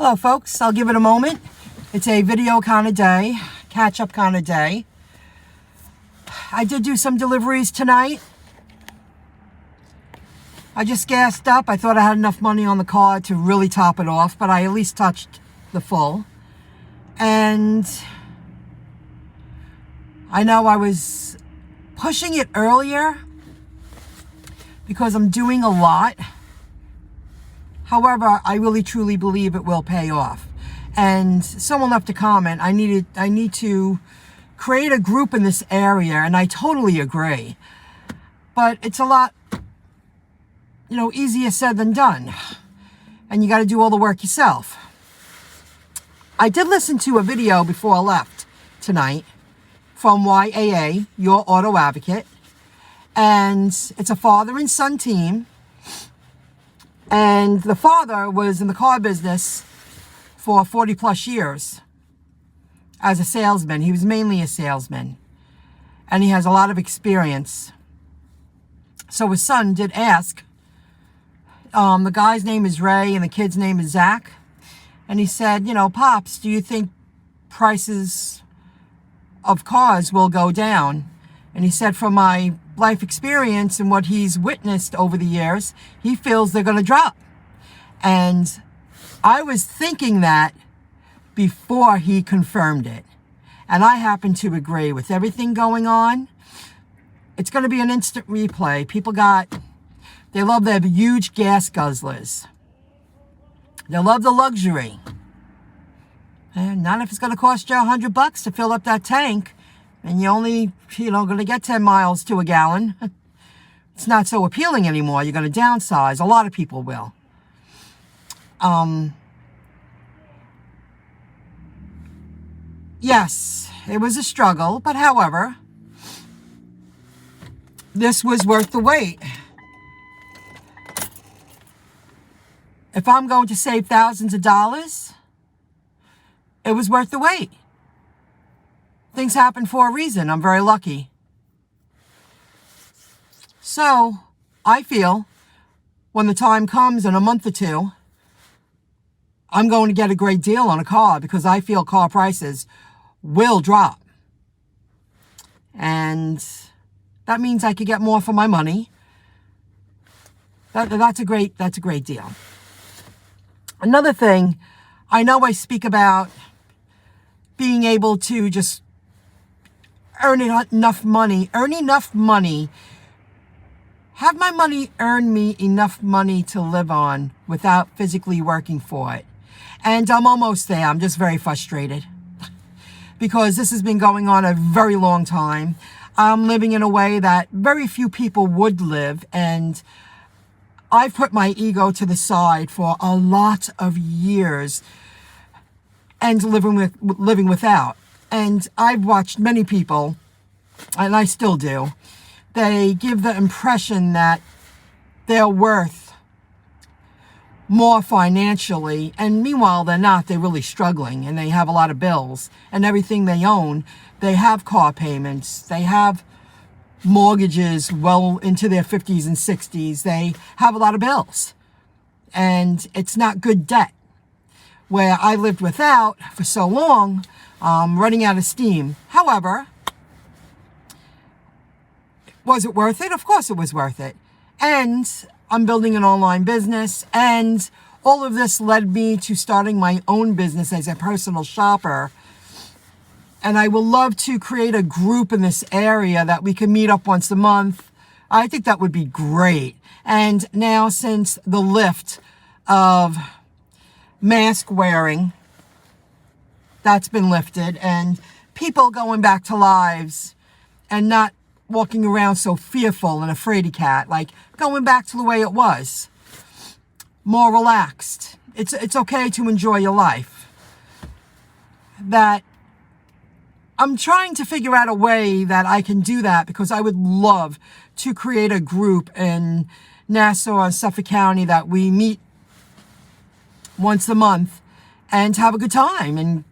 Hello folks, I'll give it a moment. It's a video kind of day, catch up kind of day. I did do some deliveries tonight. I just gassed up. I thought I had enough money on the card to really top it off, but I at least touched the full. And I know I was pushing it earlier because I'm doing a lot. However, I really truly believe it will pay off. And someone left a comment, I need to create a group in this area, and I totally agree. But it's a lot, easier said than done. And you got to do all the work yourself. I did listen to a video before I left tonight from YAA, Your Auto Advocate. And it's a father and son team. And the father was in the car business for 40 plus years as a salesman. He was mainly a salesman. And he has a lot of experience. So his son did ask. The guy's name is Ray and the kid's name is Zach. And he said, Pops, do you think prices of cars will go down? And he said, from my life experience and what he's witnessed over the years, he feels they're going to drop. And I was thinking that before he confirmed it. And I happen to agree with everything going on. It's going to be an instant replay. They love their huge gas guzzlers. They love the luxury. And not if it's going to cost you $100 to fill up that tank. And you're only, going to get 10 miles to a gallon. It's not so appealing anymore. You're going to downsize. A lot of people will. Yes, it was a struggle. But however, this was worth the wait. If I'm going to save thousands of dollars, it was worth the wait. Things happen for a reason. I'm very lucky. So, I feel when the time comes in a month or two, I'm going to get a great deal on a car because I feel car prices will drop. And that means I could get more for my money. That's a great deal. Another thing, I know I speak about being able to just earn enough money, have my money earn me enough money to live on without physically working for it. And I'm almost there. I'm just very frustrated because this has been going on a very long time. I'm living in a way that very few people would live, and I've put my ego to the side for a lot of years and living without. And I've watched many people, and I still do, they give the impression that they're worth more financially, and meanwhile they're not. They're really struggling, and they have a lot of bills, and everything they own, they have car payments, they have mortgages well into their 50s and 60s, they have a lot of bills, and it's not good debt. Where I lived without for so long, running out of steam. However, was it worth it? Of course it was worth it. And I'm building an online business, and all of this led me to starting my own business as a personal shopper. And I will love to create a group in this area that we can meet up once a month. I think that would be great. And now, since the lift of mask wearing, that's been lifted, and people going back to lives and not walking around so fearful and a fraidy cat, like going back to the way it was, more relaxed. It's okay to enjoy your life. That I'm trying to figure out a way that I can do that, because I would love to create a group in Nassau and Suffolk County that we meet once a month and have a good time. And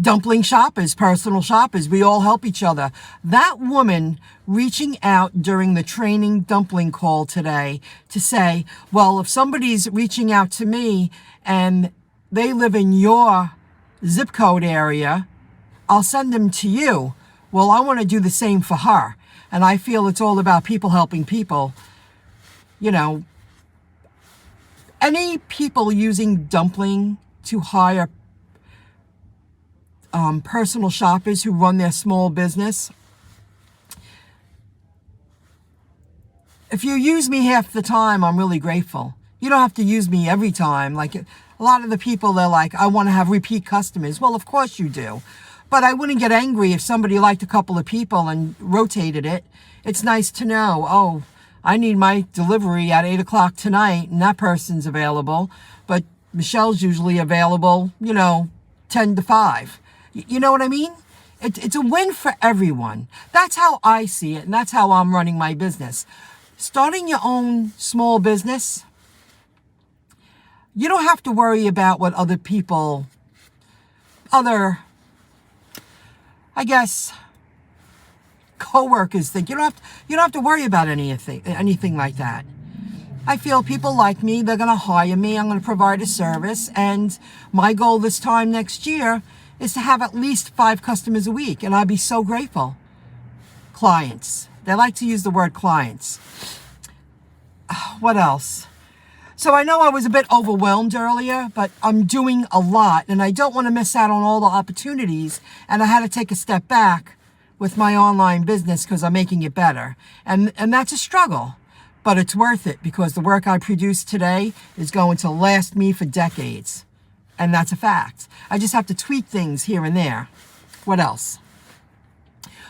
dumpling shoppers, personal shoppers, we all help each other. That woman reaching out during the training dumpling call today to say, well, if somebody's reaching out to me and they live in your zip code area, I'll send them to you. Well, I want to do the same for her. And I feel it's all about people helping people. You know, any people using Dumpling to hire personal shoppers who run their small business, if you use me half the time, I'm really grateful. You don't have to use me every time. Like a lot of the people, they're like, I want to have repeat customers. Well, of course you do. But I wouldn't get angry if somebody liked a couple of people and rotated it. It's nice to know, oh, I need my delivery at 8 o'clock tonight and that person's available. But Michelle's usually available, 10 to 5. You know what I mean? It's a win for everyone. That's how I see it, and that's how I'm running my business. Starting your own small business, you don't have to worry about what other people, I guess, co-workers think. You don't have to worry about anything like that. I feel people like me, they're going to hire me, I'm going to provide a service, and my goal this time next year is to have at least 5 customers a week, and I'd be so grateful. Clients. They like to use the word clients. What else? So I know I was a bit overwhelmed earlier, but I'm doing a lot, and I don't want to miss out on all the opportunities, and I had to take a step back with my online business because I'm making it better. And that's a struggle, but it's worth it because the work I produce today is going to last me for decades. And that's a fact. I just have to tweak things here and there. What else?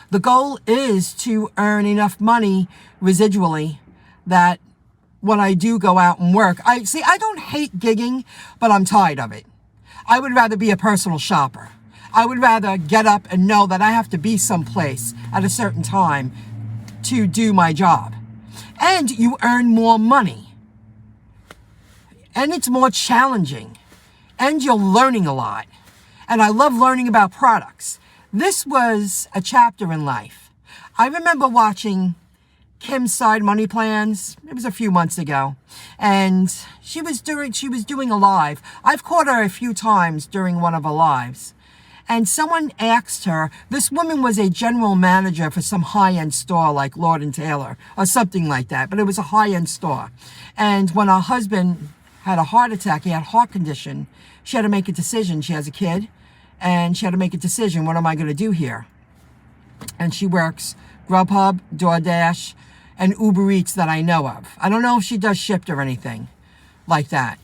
The goal is to earn enough money residually that when I do go out and work, I don't hate gigging, but I'm tired of it. I would rather be a personal shopper. I would rather get up and know that I have to be someplace at a certain time to do my job. And you earn more money. And it's more challenging. And you're learning a lot. And I love learning about products. This was a chapter in life. I remember watching Kim's Side Money Plans. It was a few months ago. And she was doing a live. I've caught her a few times during one of her lives. And someone asked her, this woman was a general manager for some high-end store like Lord & Taylor or something like that. But it was a high-end store. And when her husband had a heart attack, he had a heart condition, she had to make a decision. She has a kid, and she had to make a decision. What am I going to do here? And she works Grubhub, DoorDash, and Uber Eats that I know of. I don't know if she does Shipt or anything like that.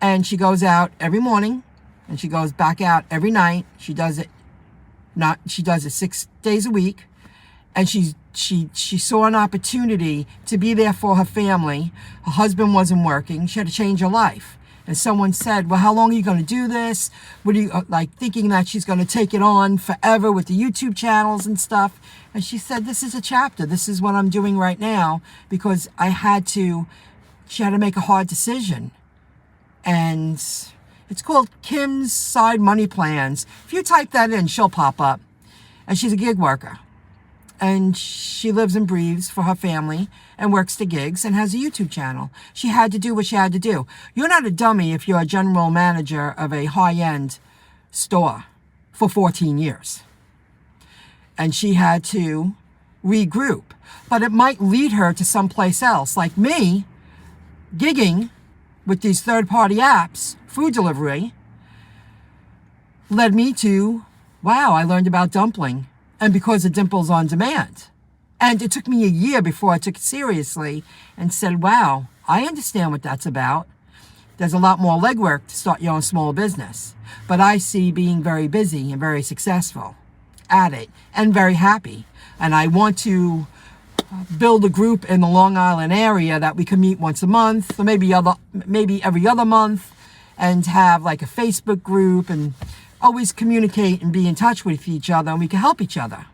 And she goes out every morning, and she goes back out every night. She does it 6 days a week, and she saw an opportunity to be there for her family. Her husband wasn't working. She had to change her life. And someone said, well, how long are you going to do this? What are you, thinking that she's going to take it on forever with the YouTube channels and stuff. And she said, this is a chapter. This is what I'm doing right now because she had to make a hard decision. And it's called Kim's Side Money Plans. If you type that in, she'll pop up. And she's a gig worker. And she lives and breathes for her family and works the gigs and has a YouTube channel. She had to do what she had to do. You're not a dummy if you're a general manager of a high-end store for 14 years. And she had to regroup. But it might lead her to someplace else. Like me, gigging with these third-party apps, food delivery, led me to, wow, I learned about Dumpling. And because of Dimples on Demand. And it took me a year before I took it seriously and said, wow, I understand what that's about. There's a lot more legwork to start your own small business. But I see being very busy and very successful at it and very happy. And I want to build a group in the Long Island area that we can meet once a month or maybe every other month and have like a Facebook group and always communicate and be in touch with each other, and we can help each other.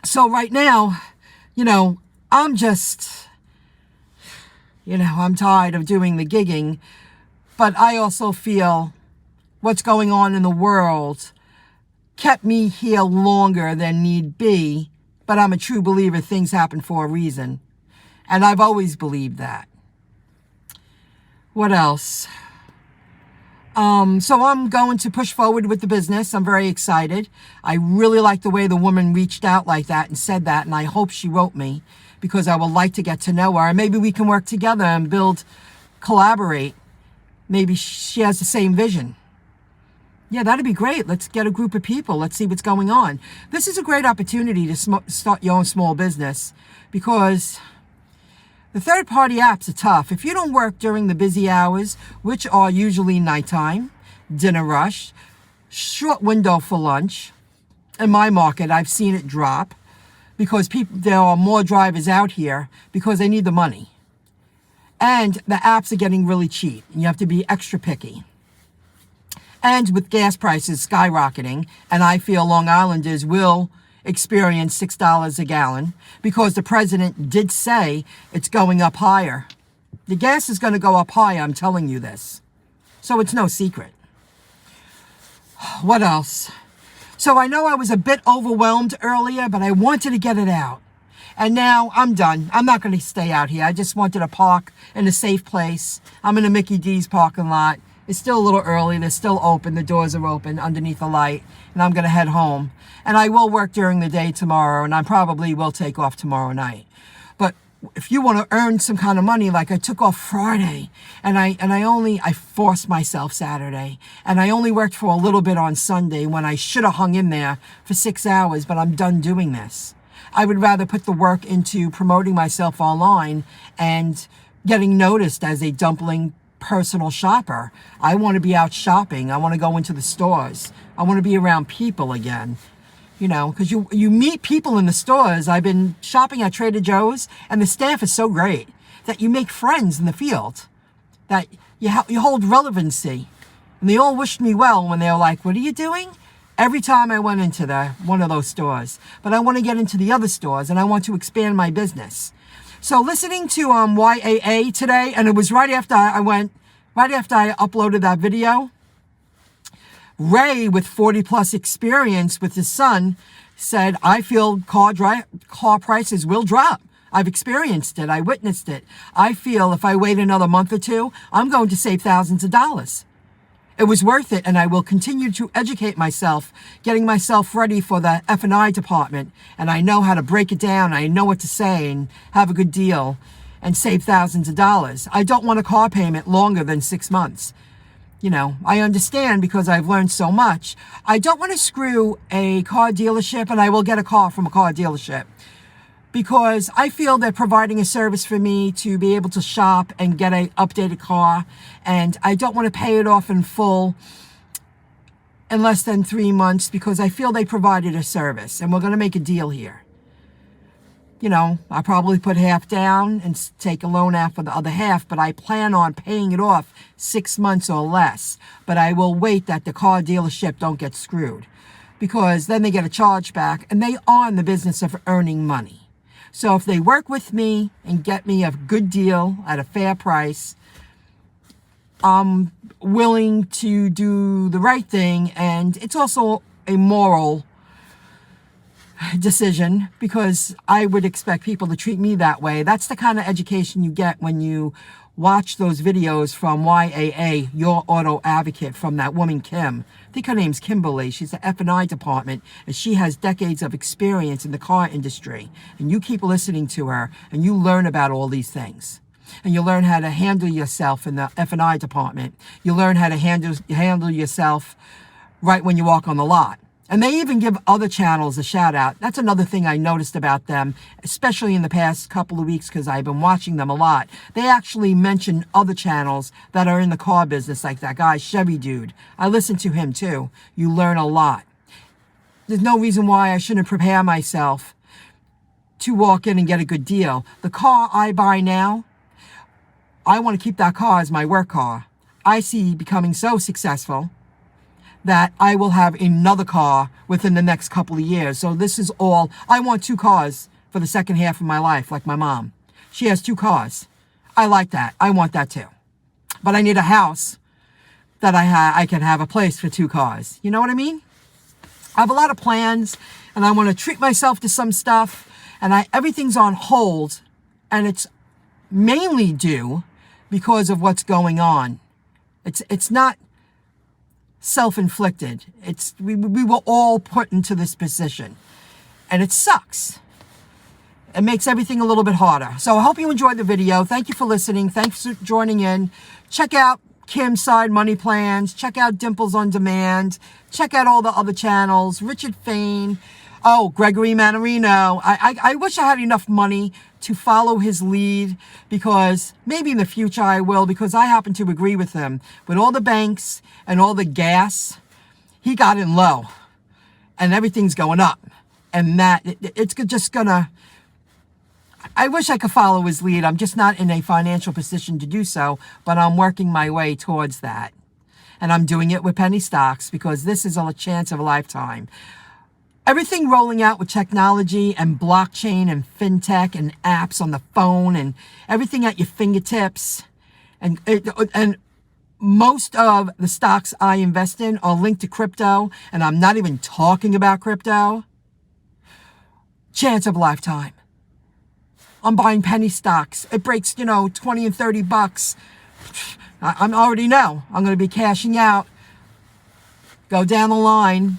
So right now, I'm just, I'm tired of doing the gigging, but I also feel what's going on in the world kept me here longer than need be, but I'm a true believer things happen for a reason, and I've always believed that. What else? So I'm going to push forward with the business. I'm very excited. I really like the way the woman reached out like that and said that, and I hope she wrote me because I would like to get to know her. And maybe we can work together and collaborate. Maybe she has the same vision. Yeah, that'd be great. Let's get a group of people. Let's see what's going on. This is a great opportunity to start your own small business because the third-party apps are tough. If you don't work during the busy hours, which are usually nighttime, dinner rush, short window for lunch, in my market, I've seen it drop because there are more drivers out here because they need the money. And the apps are getting really cheap, and you have to be extra picky. And with gas prices skyrocketing, and I feel Long Islanders will experience $6 a gallon because the president did say it's going up higher. The gas is going to go up higher, I'm telling you this. So it's no secret. What else? So I know I was a bit overwhelmed earlier, but I wanted to get it out. And now I'm done. I'm not going to stay out here. I just wanted to park in a safe place. I'm in a Mickey D's parking lot. It's still a little early. They're still open. The doors are open underneath the light. And I'm going to head home. And I will work during the day tomorrow. And I probably will take off tomorrow night. But if you want to earn some kind of money, like I took off Friday. And I forced myself Saturday. And I only worked for a little bit on Sunday when I should have hung in there for 6 hours. But I'm done doing this. I would rather put the work into promoting myself online and getting noticed as a dumpling personal shopper. I want to be out shopping. I want to go into the stores. I want to be around people again. You know, because you meet people in the stores. I've been shopping at Trader Joe's, and the staff is so great that you make friends in the field, that you hold relevancy. And they all wished me well when they were like, "What are you doing?" Every time I went into one of those stores. But I want to get into the other stores, and I want to expand my business. So listening to YAA today, and it was right after I uploaded that video, Ray, with 40 plus experience with his son, said, I feel car prices will drop. I've experienced it. I witnessed it. I feel if I wait another month or two, I'm going to save thousands of dollars. It was worth it, and I will continue to educate myself, getting myself ready for the F&I department. And I know how to break it down. I know what to say and have a good deal and save thousands of dollars. I don't want a car payment longer than 6 months. You know, I understand because I've learned so much. I don't want to screw a car dealership, and I will get a car from a car dealership, because I feel they're providing a service for me to be able to shop and get an updated car. And I don't want to pay it off in full in less than 3 months because I feel they provided a service, and we're going to make a deal here. You know, I'll probably put half down and take a loan out for the other half, but I plan on paying it off 6 months or less. But I will wait that the car dealership don't get screwed, because then they get a charge back, and they are in the business of earning money. So if they work with me and get me a good deal at a fair price, I'm willing to do the right thing. And it's also a moral decision, because I would expect people to treat me that way. That's the kind of education you get when you watch those videos from YAA, Your Auto Advocate, from that woman, Kim. I think her name's Kimberly. She's the F&I department, and she has decades of experience in the car industry. And you keep listening to her, and you learn about all these things. And you learn how to handle yourself in the F&I department. You learn how to handle yourself right when you walk on the lot. And they even give other channels a shout out. That's another thing I noticed about them, especially in the past couple of weeks, because I've been watching them a lot. They actually mention other channels that are in the car business, like that guy, Chevy Dude. I listen to him too. You learn a lot. There's no reason why I shouldn't prepare myself to walk in and get a good deal. The car I buy now, I want to keep that car as my work car. I see becoming so successful that I will have another car within the next couple of years. So this is all, I want 2 cars for the second half of my life, like my mom. She has 2 cars. I like that. I want that too. But I need a house that I can have a place for 2 cars. You know what I mean? I have a lot of plans, and I want to treat myself to some stuff, and everything's on hold, and it's mainly due because of what's going on. It's not self-inflicted. We were all put into this position, and it sucks. It makes everything a little bit harder. So I hope you enjoyed the video. Thank you for listening. Thanks for joining in. Check out Kim's Side Money Plans. Check out Dimples on Demand. Check out all the other channels. Richard Fain. Oh, Gregory Manarino. I wish I had enough money to follow his lead, because maybe in the future I will, because I happen to agree with him. With all the banks and all the gas, he got in low and everything's going up. And it's just gonna, I wish I could follow his lead. I'm just not in a financial position to do so, but I'm working my way towards that. And I'm doing it with penny stocks, because this is a chance of a lifetime. Everything rolling out with technology and blockchain and fintech and apps on the phone and everything at your fingertips. And most of the stocks I invest in are linked to crypto, and I'm not even talking about crypto. Chance of a lifetime. I'm buying penny stocks. It breaks, 20 and 30 bucks. I already know I'm going to be cashing out. Go down the line.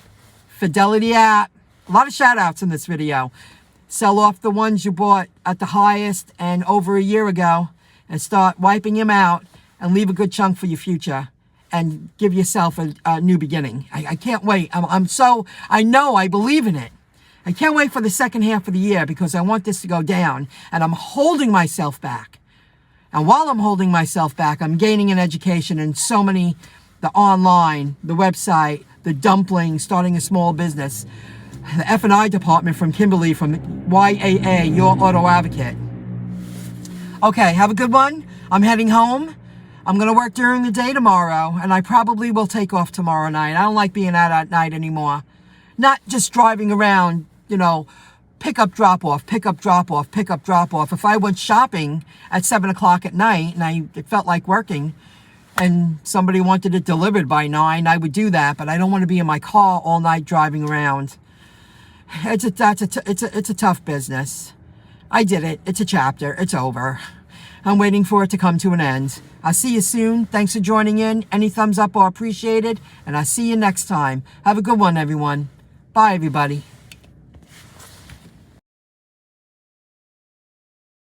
Fidelity app. A lot of shout outs in this video. Sell off the ones you bought at the highest and over a year ago, and start wiping them out, and leave a good chunk for your future, and give yourself a new beginning. I can't wait. I know I believe in it. I can't wait for the second half of the year, because I want this to go down, and I'm holding myself back. And while I'm holding myself back, I'm gaining an education in so many, the online, the website, the dumpling, starting a small business, the F&I department from Kimberly from YAA, Your Auto Advocate. Okay, have a good one. I'm heading home. I'm going to work during the day tomorrow, and I probably will take off tomorrow night. I don't like being out at night anymore. Not just driving around, pick up, drop off, pick up, drop off, pick up, drop off. If I went shopping at 7 o'clock at night and it felt like working, and somebody wanted it delivered by 9, I would do that, but I don't want to be in my car all night driving around. It's a tough business. I did it. It's a chapter. It's over. I'm waiting for it to come to an end. I'll see you soon. Thanks for joining in. Any thumbs up are appreciated, and I'll see you next time. Have a good one, everyone. Bye, everybody.